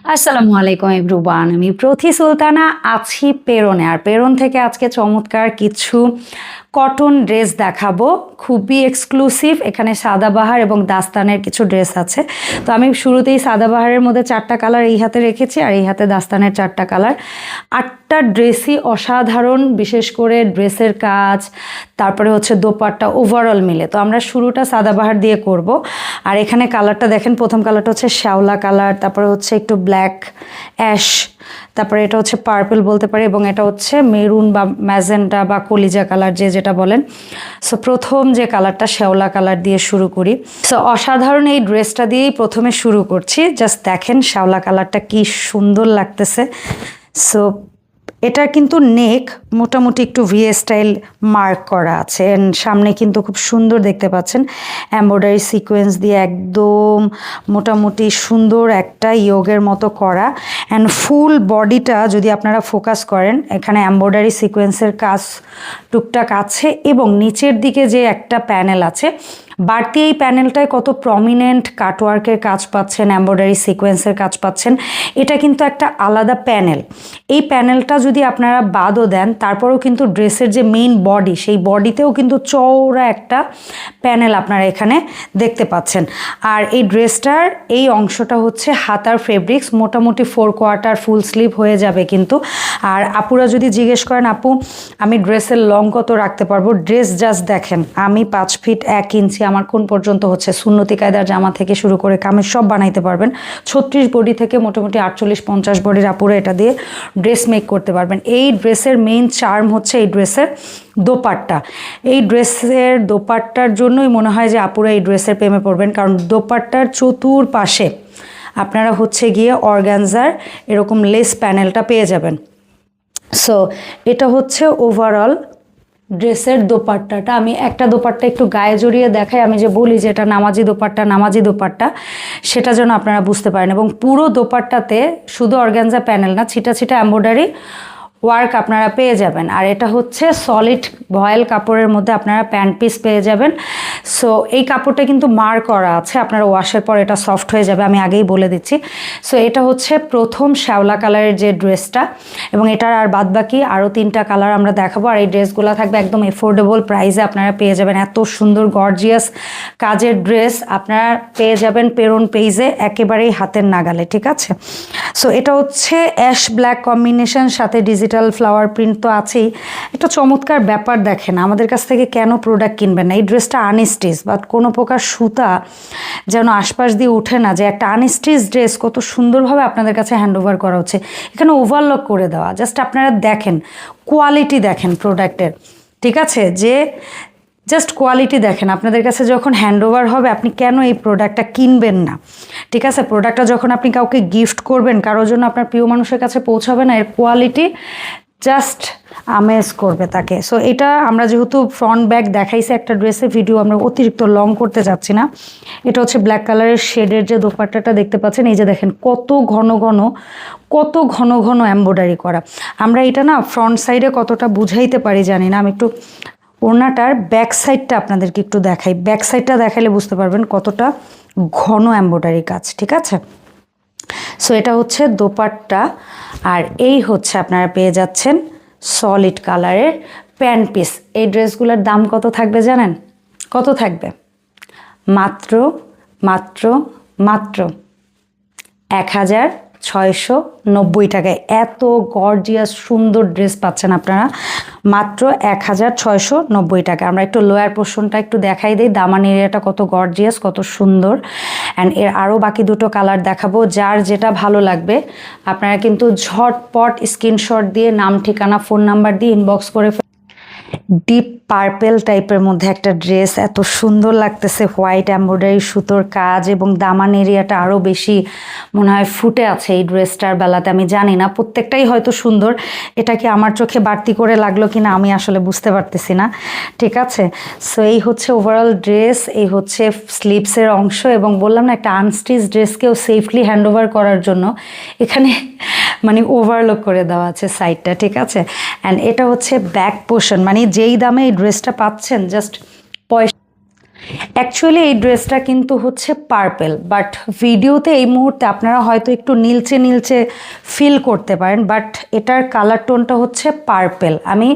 আসসালামু আলাইকুম এভরিওয়ান, আমি প্রথি সুলতানা আছি পেরনে। আর পেরন থেকে আজকে চমৎকার কিছু কটন ড্রেস দেখাবো, খুবই এক্সক্লুসিভ। এখানে সাদাবাহার এবং দাস্তানের কিছু ড্রেস আছে। তো আমি শুরুতেই সাদাবাহারের মধ্যে 4টা কালার এই হাতে রেখেছি, আর এই হাতে দাস্তানের 4টা কালার। 8টা ড্রেসই অসাধারণ, বিশেষ করে ড্রেসের কাজ, তারপরে হচ্ছে দোপাট্টা, ওভারঅল মিলে। তো আমরা শুরুটা সাদাবাহার দিয়ে করব। আর এখানে কালারটা দেখেন, প্রথম কালারটা হচ্ছে শ্যাওলা কালার, তারপরে হচ্ছে একটু ব্ল্যাক অ্যাশ, তারপরে এটা হচ্ছে পার্পল বলতে পারি, এবং এটা হচ্ছে মেরুন বা ম্যাজেন্টা বা কলিজা কালার, যে যেটা বলেন। সো প্রথম যে কালারটা শ্যাওলা কালার দিয়ে শুরু করি। সো অসাধারণ এই ড্রেসটা দিয়েই প্রথমে শুরু করছি। জাস্ট দেখেন শ্যাওলা কালারটা কি সুন্দর লাগতেছে। সো এটা কিন্তু নেক মোটামুটি একটু ভিএ স্টাইল মার্ক করা আছে, সামনে কিন্তু খুব সুন্দর দেখতে পাচ্ছেন এমব্রয়ডারি সিকোয়েন্স দিয়ে একদম মোটামুটি সুন্দর একটা ইয়োগের মতো করা। অ্যান্ড ফুল বডিটা যদি আপনারা ফোকাস করেন, এখানে এমব্রয়ডারি সিকোয়েন্সের কাজ টুকটাক আছে, এবং নিচের দিকে যে একটা প্যানেল আছে, বাড়তি এই প্যানেলটায় কত প্রমিনেন্ট কাটওয়ার্কের কাজ পাচ্ছেন, এমব্রয়ডারি সিকোয়েন্সের কাজ পাচ্ছেন। এটা কিন্তু একটা আলাদা প্যানেল। এই প্যানেলটা যদি আপনারা বাদও দেন, তারপরেও কিন্তু ড্রেসের যে মেইন বডি, সেই বডিতেও কিন্তু চওড়া একটা প্যানেল আপনারা এখানে দেখতে পাচ্ছেন। আর এই ড্রেসটার এই অংশটা হচ্ছে হাতার ফেব্রিক্স, মোটামুটি 4/4 ফুল স্লিভ হয়ে যাবে কিন্তু। আর আপুরা যদি জিজ্ঞেস করেন আপু আমি ড্রেসের লং কত রাখতে পারবো, ড্রেস জাস্ট দেখেন, আমি 5 ফিট 1 ইঞ্চি, আমার কোন পর্যন্ত হচ্ছে সুন্নতি কায়দার জামা থেকে শুরু করে কামিজ সব বানাইতে পারবেন। 36 বডি থেকে মোটামুটি 48-50 বডির আপুরা এটা দিয়ে ড্রেস মেক করতে পারবেন। এই ড্রেসের মেইন চার্ম হচ্ছে এই ড্রেসের দোপাট্টা। এই ড্রেসের দোপাট্টার জন্যই মনে হয় যে আপুরা এই ড্রেসের প্রেমে পড়বেন, কারণ দোপাট্টার চতুর্পাশে আপনারা হচ্ছে গিয়ে অর্গানজার এরকম লেস প্যানেলটা পেয়ে যাবেন। সো এটা হচ্ছে ওভারঅল ড্রেসের দোপাট্টাটা। আমি একটা দোপাট্টা একটু গায়ে জড়িয়ে দেখাই, আমি যে বলি যে এটা নামাজি দোপাট্টা, সেটা যেন আপনারা বুঝতে পারেন। এবং পুরো দোপাট্টাতে শুধু অর্গানজা প্যানেল না, ছিটা ছিটা এমব্রয়ডারি ওয়ার্ক আপনারা পেয়ে যাবেন। আর এটা হচ্ছে সলিড ভয়েল কাপড়ের মধ্যে আপনারা প্যান্ট পিস পেয়ে যাবেন। সো এই কাপড়টা কিন্তু মার করা আছে, আপনারা ওয়াশের পর এটা সফট হয়ে যাবে, আমি আগেই বলে দিচ্ছি। সো এটা হচ্ছে প্রথম শ্যাওলা কালারের যে ড্রেসটা, এবং এটার আর বাদ বাকি আরও 3টা কালার আমরা দেখাবো। আর এই ড্রেসগুলো থাকবে একদম এফোর্ডেবল প্রাইসে, আপনারা পেয়ে যাবেন এত সুন্দর গর্জিয়াস কাজের ড্রেস আপনারা পেয়ে যাবেন পেরন পেজে একেবারেই হাতের নাগালে, ঠিক আছে। সো এটা হচ্ছে অ্যাশ ব্ল্যাক কম্বিনেশন, সাথে ডিজিটাল ফ্লাওয়ার প্রিন্ট তো আছেই। একটা চমৎকার ব্যাপার দেখেন, আমাদের কাছ থেকে কেন প্রোডাক্ট কিনবেন না, এই ড্রেসটা আনস্টিচ বা কোনো প্রকার সুতা যেন আশপাশ দিয়ে উঠে না, যে একটা আনস্টিচ ড্রেস কত সুন্দরভাবে আপনাদের কাছে হ্যান্ডওভার করা হচ্ছে, এখানে ওভারলক করে দেওয়া। জাস্ট আপনারা দেখেন, কোয়ালিটি দেখেন প্রোডাক্টের, ঠিক আছে, যে জাস্ট কোয়ালিটি দেখেন। আপনাদের কাছে যখন হ্যান্ডওভার হবে, আপনি কেন এই প্রোডাক্টটা কিনবেন না, ঠিক আছে। প্রোডাক্টটা যখন আপনি কাউকে গিফট করবেন, কারোর জন্য আপনার প্রিয় মানুষের কাছে পৌঁছাবে না, এর কোয়ালিটি জাস্ট আমেজ করবে তাকে। সো এটা আমরা যেহেতু ফ্রন্ট ব্যাক দেখাইছি একটা ড্রেসের ভিডিও, আমরা অতিরিক্ত লং করতে যাচ্ছি না। এটা হচ্ছে ব্ল্যাক কালারের শেডের যে দোপাট্টাটা দেখতে পাচ্ছেন, এই যে দেখেন কত ঘন ঘন এমব্রয়ডারি করা। আমরা এটা না ফ্রন্ট সাইডে কতটা বুঝাইতে পারি জানি না, আমি একটু ওড়নাটার ব্যাক সাইডটা আপনাদেরকে একটু দেখাই। ব্যাক সাইডটা দেখাইলে বুঝতে পারবেন কতটা ঘন এমব্রয়ডারি কাজ, ঠিক আছে। সো এটা হচ্ছে দোপাট্টা, আর এই হচ্ছে আপনারা পেয়ে যাচ্ছেন সলিড কালারের প্যান্ট পিস। এই ড্রেসগুলোর দাম কত থাকবে জানেন? কত থাকবে? মাত্র 1690 টাকায় এত গর্জিয়াস সুন্দর ড্রেস পাচ্ছেন আপনারা মাত্র 1690 টাকা। আমরা একটু লোয়ার পোর্শনটা একটু দেখাই দিই, দামান এরিয়াটা কত গর্জিয়াস, কত সুন্দর। অ্যান্ড এর আরও বাকি 2টো কালার দেখাবো, যার যেটা ভালো লাগবে আপনারা কিন্তু ঝটপট স্ক্রিনশট দিয়ে নাম ঠিকানা ফোন নাম্বার দিয়ে ইনবক্স করে। ডিপ পার্পেল টাইপের মধ্যে একটা ড্রেস, এত সুন্দর লাগতেছে, হোয়াইট এমব্রয়ডারি সুতোর কাজ, এবং দামান এরিয়াটা আরও বেশি মনে হয় ফুটে আছে এই ড্রেসটার বেলাতে। আমি জানি না, প্রত্যেকটাই হয়তো সুন্দর, এটা কি আমার চোখে বাড়তি করে লাগলো কিনা আমি আসলে বুঝতে পারতেছি না, ঠিক আছে। সো এই হচ্ছে ওভারঅল ড্রেস, এই হচ্ছে স্লিভসের অংশ, এবং বললাম না একটা আনস্টিচ ড্রেসকেও সেফলি হ্যান্ডওভার করার জন্য এখানে মানে ওভারলক করে দেওয়া আছে সাইডটা, ঠিক আছে। অ্যান্ড এটা হচ্ছে ব্যাক পোর্শন, মানে যেই দামে এই ড্রেসটা পাচ্ছেন জাস্ট অ্যাকচুয়ালি এই ড্রেসটা কিন্তু হচ্ছে পার্পেল, বাট ভিডিওতে এই মুহূর্তে আপনারা হয়তো একটু নীলচে নীলচে ফিল করতে পারেন, বাট এটার কালার টোনটা হচ্ছে পার্পেল। আমি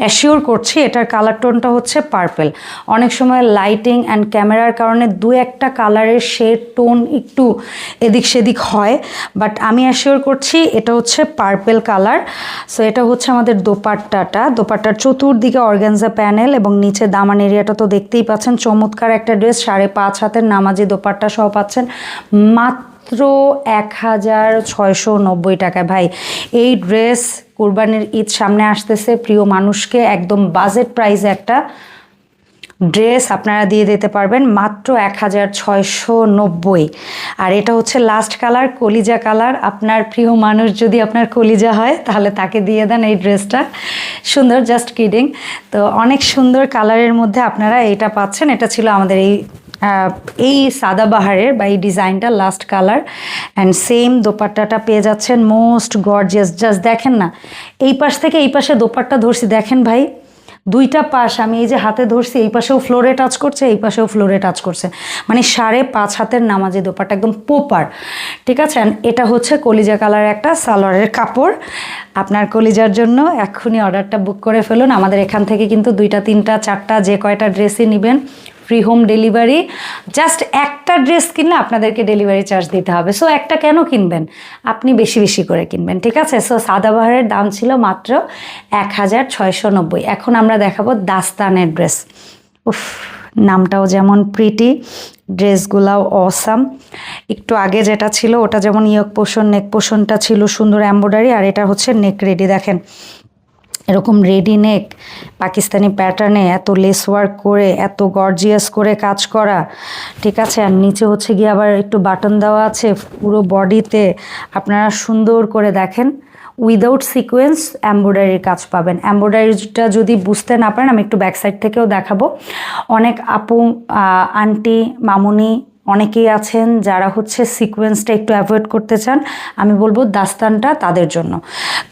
অ্যাসিওর করছি এটার কালার টোনটা হচ্ছে পার্পেল। অনেক সময় লাইটিং অ্যান্ড ক্যামেরার কারণে দু একটা কালারের শেড টোন একটু এদিক সেদিক হয়, বাট আমি অ্যাসিওর করছি এটা হচ্ছে পার্পেল কালার। সো এটা হচ্ছে আমাদের দোপাট্টার চতুর্দিকে অর্গানজা প্যানেল এবং নিচে দামান এরিয়াটা তো দেখতেই পাচ্ছেন। চমৎকার একটা ড্রেস, 5.5 হাতের নামাজি দোপাট্টা সহ পাচ্ছেন মাত্র 1690 টাকায়। ভাই এই ড্রেস কুরবানির ঈদ সামনে আসতেছে, প্রিয় মানুষকে একদম বাজেট প্রাইসে একটা ড্রেস আপনারা দিয়ে দিতে পারবেন মাত্র 1690। আর এটা হচ্ছে লাস্ট কালার, কলিজা কালার। আপনার প্রিয় মানুষ যদি আপনার কলিজা হয় তাহলে তাকে দিয়ে দেন এই ড্রেসটা। সুন্দর, জাস্ট কিডিং। তো অনেক সুন্দর কালারের মধ্যে আপনারা এটা পাচ্ছেন। এটা ছিল আমাদের এই সাদাবাহারের বা এই ডিজাইনটা লাস্ট কালার। অ্যান্ড সেম দোপাট্টাটা পেয়ে যাচ্ছেন মোস্ট গর্জিয়াস। জাস্ট দেখেন না, এই পাশ থেকে এই পাশে দোপাট্টা ধরছি, দেখেন ভাই দুইটা পাশ আমি এই যে হাতে ধরছি, এই পাশেও ফ্লোরে টাচ করছে, এই পাশেও ফ্লোরে টাচ করছে, মানে 5.5 হাতের নামাজি দোপাট্টা, একদম পোপার। ঠিক আছে, এটা হচ্ছে কলিজা কালার একটা সালোয়ারের কাপড়। আপনার কলিজার জন্য এক্ষুনি অর্ডারটা বুক করে ফেলুন। আমাদের এখান থেকে কিন্তু 2টা 3টা 4টা যে কয়টা ড্রেসই নেবেন ফ্রি হোম ডেলিভারি। জাস্ট একটা ড্রেস কিনলে আপনাদেরকে ডেলিভারি চার্জ দিতে হবে। সো একটা কেন কিনবেন, আপনি বেশি বেশি করে কিনবেন। ঠিক আছে, সো সাদাবাহারের দাম ছিল মাত্র 1690। এখন আমরা দেখাবো দাস্তানের ড্রেস। উফ, নামটাও যেমন প্রিটি, ড্রেসগুলাও অসাম। একটু আগে যেটা ছিল ওটা যেমন ইয়ক পোষণ, নেক পোষণটা ছিল সুন্দর এমব্রয়ডারি, আর এটা হচ্ছে নেক রেডি। দেখেন এরকম রেডি নেক, পাকিস্তানি প্যাটার্নে এত লেস ওয়ার্ক করে, এত গর্জিয়াস করে কাজ করা। ঠিক আছে, আর নিচে হচ্ছে গিয়ে আবার একটু বাটন দেওয়া আছে পুরো বডিতে। আপনারা সুন্দর করে দেখেন উইদাউট সিকোয়েন্স এমব্রয়ডারির কাজ পাবেন। এমব্রয়ডারিটা যদি বুঝতে না পারেন আমি একটু ব্যাক সাইড থেকেও দেখাবো। অনেক আপু, আন্টি, মামুনি অনেকেই আছেন যারা হচ্ছে সিকোয়েন্সটা একটু অ্যাভয়েড করতে চান। আমি বলবো দাস্তানটা তাদের জন্য,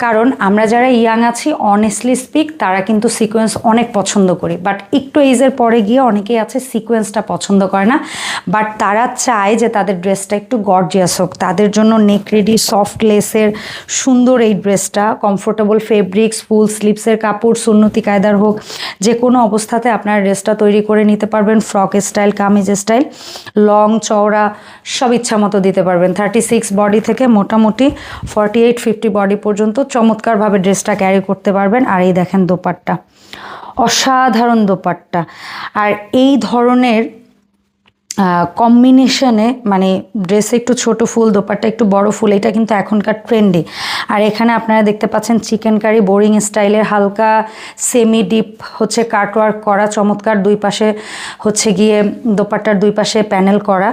কারণ আমরা যারা ইয়াং আছি অনেস্টলি স্পিক তারা কিন্তু সিকোয়েন্স অনেক পছন্দ করি, বাট একটু এজের পরে গিয়ে অনেকেই আছে সিকোয়েন্সটা পছন্দ করে না, বাট তারা চায় যে তাদের ড্রেসটা একটু গর্জিয়াস হোক। তাদের জন্য নেক রেডি সফট লেসের সুন্দর এই ড্রেসটা, কমফোর্টেবল ফেব্রিক্স, ফুল স্লিভসের কাপড়, সুন্নতি কায়দার হোক, যে কোনো অবস্থাতে আপনারা ড্রেসটা তৈরি করে নিতে পারবেন। Frock style, kameez style, long চওড়া সব ইচ্ছা মতো দিতে পারবেন। 36 বডি থেকে মোটামুটি 48-50 বডি পর্যন্ত চমৎকারভাবে ড্রেসটা ক্যারি করতে পারবেন। আর এই দেখেন দোপাট্টা, অসাধারণ দোপাট্টা। আর এই ধরনের কম্বিনেশনে মানে ড্রেসে একটু ছোট ফুল, দোপাট্টা একটু বড় ফুল, এটা কিন্তু এখনকার ট্রেন্ডি। আর এখানে আপনারা দেখতে পাচ্ছেন চিকেন কারি বোরিং স্টাইলের হালকা সেমি ডিপ হচ্ছে কাটওয়ার্ক করা, চমৎকার। দুই পাশে হচ্ছে গিয়ে দোপাট্টার দুই পাশে প্যানেল করা।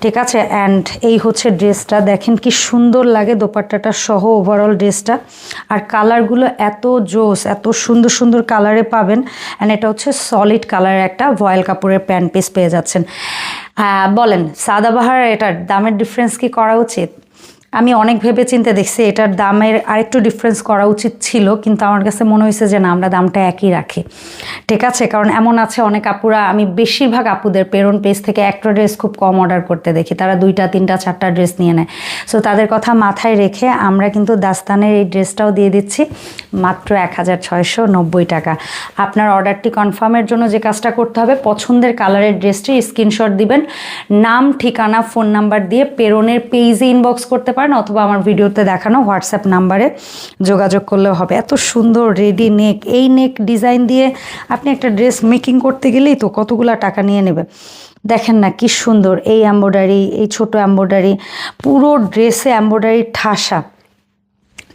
ঠিক আছে, অ্যান্ড এই হচ্ছে ড্রেসটা, দেখেন কি সুন্দর লাগে দোপাট্টাটা সহ ওভারঅল ড্রেসটা। আর কালারগুলো এত জোস, এত সুন্দর সুন্দর কালারে পাবেন। অ্যান্ড এটা হচ্ছে সলিড কালারের একটা ভয়েল কাপড়ের প্যান্ট পিস পেয়ে যাচ্ছেন। বলেন সাদাবাহার এটার দামের ডিফারেন্স কি করা উচিত? আমি অনেক ভেবে চিন্তে দেখছি এটার দামের আরেকটু ডিফারেন্স করা উচিত ছিল, কিন্তু আমার কাছে মনে হয়েছে যে না, আমরা দামটা একই রাখি। ঠিক আছে, কারণ এমন আছে অনেক আপুরা, আমি বেশিরভাগ আপুদের প্রেরণ পেজ থেকে একটা ড্রেস খুব কম অর্ডার করতে দেখি, তারা 2টা 3টা 4টা ড্রেস নিয়ে নেয়। সো তাদের কথা মাথায় রেখে আমরা কিন্তু দাস্তানের এই ড্রেসটাও দিয়ে দিচ্ছি মাত্র 1690 টাকা। আপনার অর্ডারটি কনফার্মের জন্য যে কাজটা করতে হবে, পছন্দের কালারের ড্রেসটি স্ক্রিনশট দিবেন, নাম, ঠিকানা, ফোন নাম্বার দিয়ে প্রেরণের পেজে ইনবক্স করতে পারেন, অথবা আমার ভিডিওতে দেখানো হোয়াটসঅ্যাপ নাম্বারে যোগাযোগ করলেও হবে। এত সুন্দর রেডি নেক, এই নেক ডিজাইন দিয়ে আপনি একটা ড্রেস মেকিং করতে গেলেই তো কতগুলা টাকা নিয়ে নেবে। দেখেন না কি সুন্দর এই এমব্রয়ডারি, এই ছোট এমব্রয়ডারি, পুরো ড্রেসে এমব্রয়ডারি ঠাসা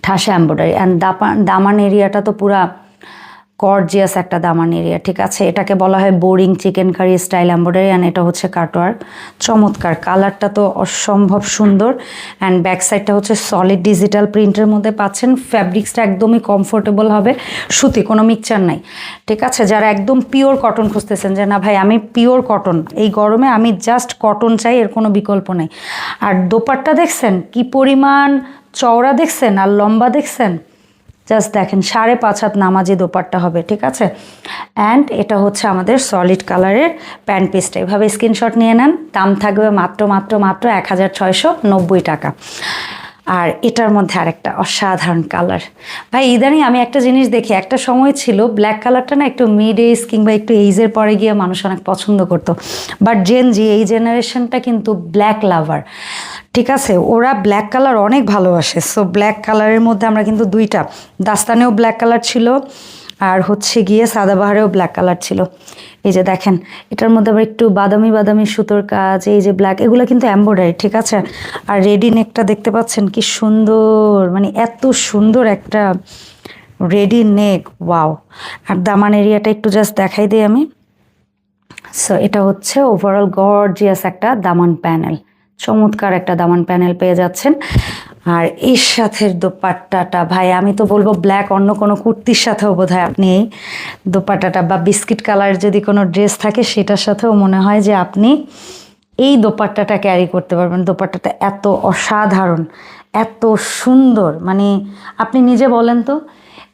ঠাসা এমব্রয়ডারি। অ্যান্ড দামান এরিয়াটা তো পুরা গর্জিয়াস একটা দামান এরিয়া। ঠিক আছে, এটাকে বলা হয় boring chicken curry style embroidery. And এটা হচ্ছে কাটওয়ার্ক, চমৎকার। কালারটা তো অসম্ভব সুন্দর। অ্যান্ড ব্যাক সাইডটা হচ্ছে সলিড ডিজিটাল প্রিন্টের মধ্যে পাচ্ছেন। ফ্যাব্রিক্সটা একদমই কমফোর্টেবল হবে, সুতি, কোনো মিক্সচার নাই। ঠিক আছে, যারা একদম পিওর কটন খুঁজতেছেন যে না ভাই আমি পিওর কটন, এই গরমে আমি জাস্ট কটন চাই, এর কোনো বিকল্প নেই। আর দোপাট্টা দেখছেন কি পরিমাণ চওড়া, দেখছেন আর লম্বা দেখছেন, জাস্ট দেখেন 5.5 হাত নামাজি দোপাট্টা হবে, ঠিক আছে। অ্যান্ড এটা হচ্ছে আমাদের সলিড কালারের প্যান্ট পিসটা। এভাবে স্ক্রিনশট নিয়ে নেন, দাম থাকবে মাত্র 1690 টাকা। আর এটার মধ্যে আরেকটা অসাধারণ কালার। ভাই ইদানিং আমি একটা জিনিস দেখি, একটা সময় ছিল ব্ল্যাক কালারটা না একটু মিড এজ কিংবা একটু এইজের পরে গিয়ে মানুষ অনেক পছন্দ করতো, বাট জেনজি এই জেনারেশনটা কিন্তু ব্ল্যাক লাভার, ঠিক আছে। ওরা ব্ল্যাক কালার অনেক ভালোবাসে। সো ব্ল্যাক কালারের মধ্যে আমরা কিন্তু দুইটা, দাস্তানেও ব্ল্যাক কালার ছিল আর হচ্ছে গিয়ে সাদাবাহারেও ব্ল্যাক কালার ছিল। এই যে দেখেন এটার মধ্যে আবার একটু বাদামি বাদামি সুতোর কাজ, এই যে ব্ল্যাক, এগুলো কিন্তু এমব্রয়ডারি, ঠিক আছে। আর রেডি নেকটা দেখতে পাচ্ছেন কি সুন্দর, মানে এত সুন্দর একটা রেডি নেক, ওয়াও। আর দামান এরিয়াটা একটু জাস্ট দেখাই দিই আমি। সো এটা হচ্ছে ওভারঅল গর্জিয়াস একটা দামান প্যানেল, চমৎকার একটা দামান প্যানেল পেয়ে যাচ্ছেন। আর এর সাথে দোপাট্টাটা ভাই আমি তো বলবো ব্ল্যাক অন্য কোনো কুর্তির সাথেও বোধহয় আপনি এই দোপাট্টাটা বা বিস্কিট কালার যদি কোনো ড্রেস থাকে সেটার সাথেও মনে হয় যে আপনি এই দোপাট্টাটা ক্যারি করতে পারবেন। দোপাট্টাটা এত অসাধারণ, এত সুন্দর, মানে আপনি নিজে বলেন তো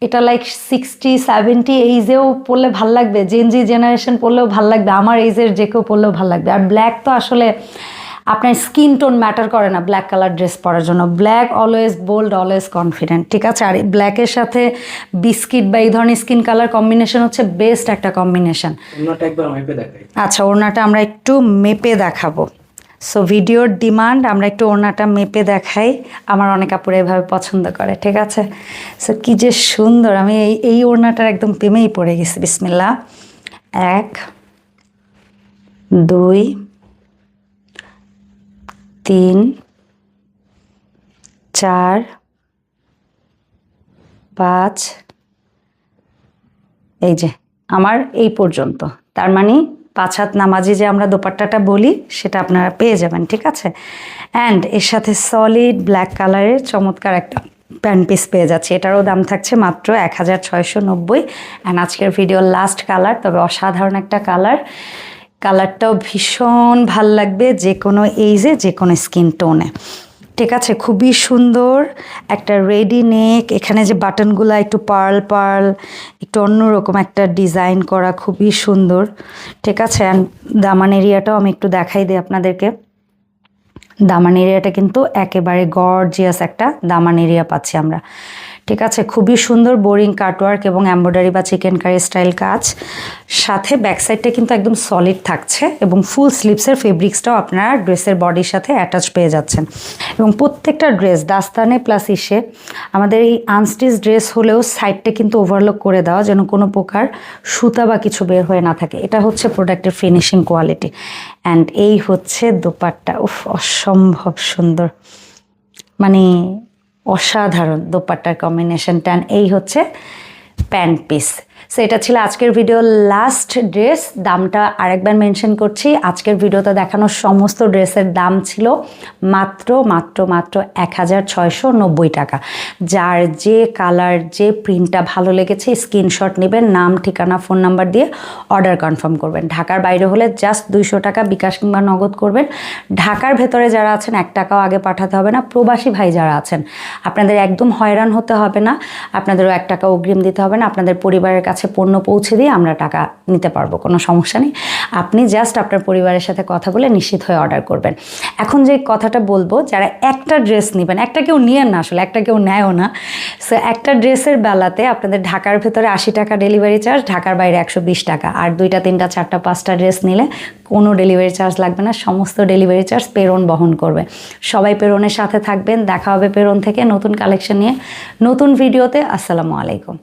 এটা লাইক 60-70 এইজেও পরলে ভাল লাগবে, জেনজি জেনারেশন পরলেও ভাল লাগবে, আমার এইজের যে কেউ পরলেও ভাল লাগবে। আর ব্ল্যাক তো আসলে আপনার স্কিন টোন ম্যাটার করে না ব্ল্যাক কালার ড্রেস পরার জন্য। Black always bold, always confident, ঠিক আছে। আর ব্ল্যাকের সাথে বিস্কিট বা এই ধরনের স্কিন কালার কম্বিনেশন হচ্ছে বেস্ট একটা কম্বিনেশন। আচ্ছা ওড়নাটা আমরা একটু মেপে দেখাবো। সো ভিডিওর ডিমান্ড, আমরা একটু ওড়নাটা মেপে দেখাই। আমার অনেক আপুরা এভাবে পছন্দ করে, ঠিক আছে। সো কি যে সুন্দর, আমি এই ওড়নাটার একদম প্রেমেই পড়ে গেছি। বিসমিল্লাহ, 1 2 3 4 5, এই যে আমার এই পর্যন্ত। তার মানে 5 হাত নামাজি যে আমরা দোপাট্টাটা বলি সেটা আপনারা পেয়ে যাবেন, ঠিক আছে। অ্যান্ড এর সাথে সলিড ব্ল্যাক কালারের চমৎকার একটা প্যান্ট পিস পেয়ে যাচ্ছে। এটারও দাম থাকছে মাত্র 1690। অ্যান্ড আজকের ভিডিওর লাস্ট কালার, তবে অসাধারণ একটা কালার। কালারটাও ভীষণ ভাল লাগবে যে কোনো এইজে, যে কোনো স্কিন টোনে, ঠিক আছে। খুবই সুন্দর একটা রেডি নেক, এখানে যে বাটনগুলো একটু পার্ল পার্ল, একটু অন্যরকম একটা ডিজাইন করা, খুবই সুন্দর, ঠিক আছে। অ্যান্ড দামান এরিয়াটাও আমি একটু দেখাই দিই আপনাদেরকে। দামান এরিয়াটা কিন্তু একেবারে গর্জিয়াস একটা দামান এরিয়া পাচ্ছি আমরা, ঠিক আছে। খুবই সুন্দর বোরিং কাটওয়ার্ক এবং এমব্রয়ডারি বা চিকেন কারি স্টাইল কাজ, সাথে ব্যাক সাইডটা কিন্তু একদম সলিড থাকছে এবং ফুল স্লিভসের ফেব্রিক্সটাও আপনারা ড্রেসের বডির সাথে অ্যাটাচ পেয়ে যাচ্ছেন। এবং প্রত্যেকটা ড্রেস দাস্তানে প্লাস ইসে আমাদের এই আনস্টিচ ড্রেস হলেও সাইডটা কিন্তু ওভারলক করে দেওয়া, যেন কোনো প্রকার সুতা বা কিছু বের হয়ে না থাকে। এটা হচ্ছে প্রোডাক্টের ফিনিশিং কোয়ালিটি। অ্যান্ড এই হচ্ছে দোপাট্টা, উফ অসম্ভব সুন্দর, মানে অসাধারণ দোপাট্টার কম্বিনেশনটা। এই হচ্ছে প্যান্ট পিস। সো এটা ছিল আজকের ভিডিওর লাস্ট ড্রেস। দামটা আরেকবার মেনশন করছি, আজকের ভিডিওতে দেখানো সমস্ত ড্রেসের দাম ছিল মাত্র 1690 টাকা। যার যে কালার, যে প্রিন্টটা ভালো লেগেছে স্ক্রিনশট নেবেন, নাম ঠিকানা ফোন নাম্বার দিয়ে অর্ডার কনফার্ম করবেন। ঢাকার বাইরে হলে জাস্ট 200 টাকা বিকাশ কিংবা নগদ করবেন। ঢাকার ভেতরে যারা আছেন 1 টাকাও আগে পাঠাতে হবে না। প্রবাসী ভাই যারা আছেন আপনাদের একদম হয়রান হতে হবে না, আপনাদেরও 1 টাকা অগ্রিম দিতে হবে না। আপনাদের পরিবারের কাছে পণ্য পৌঁছে দিয়ে আমরা টাকা নিতে পারবো, কোনো সমস্যা নেই। আপনি জাস্ট আপনার পরিবারের সাথে কথা বলে নিশ্চিত হয়ে অর্ডার করবেন। এখন যে কথাটা বলবো, যারা একটা ড্রেস নেবেন, একটা কেউ নিয়েন না, আসলে একটা কেউ নেয়ও না। সো একটা ড্রেসের বেলাতে আপনাদের ঢাকার ভেতরে 80 টাকা ডেলিভারি চার্জ, ঢাকার বাইরে 120 টাকা। আর 2টা 3টা 4টা 5টা ড্রেস নিলে কোনো ডেলিভারি চার্জ লাগবে না, সমস্ত ডেলিভারি চার্জ পেরন বহন করবে। সবাই পেরনের সাথে থাকবেন। দেখা হবে পেরন থেকে নতুন কালেকশন নিয়ে নতুন ভিডিওতে। আসসালামু আলাইকুম।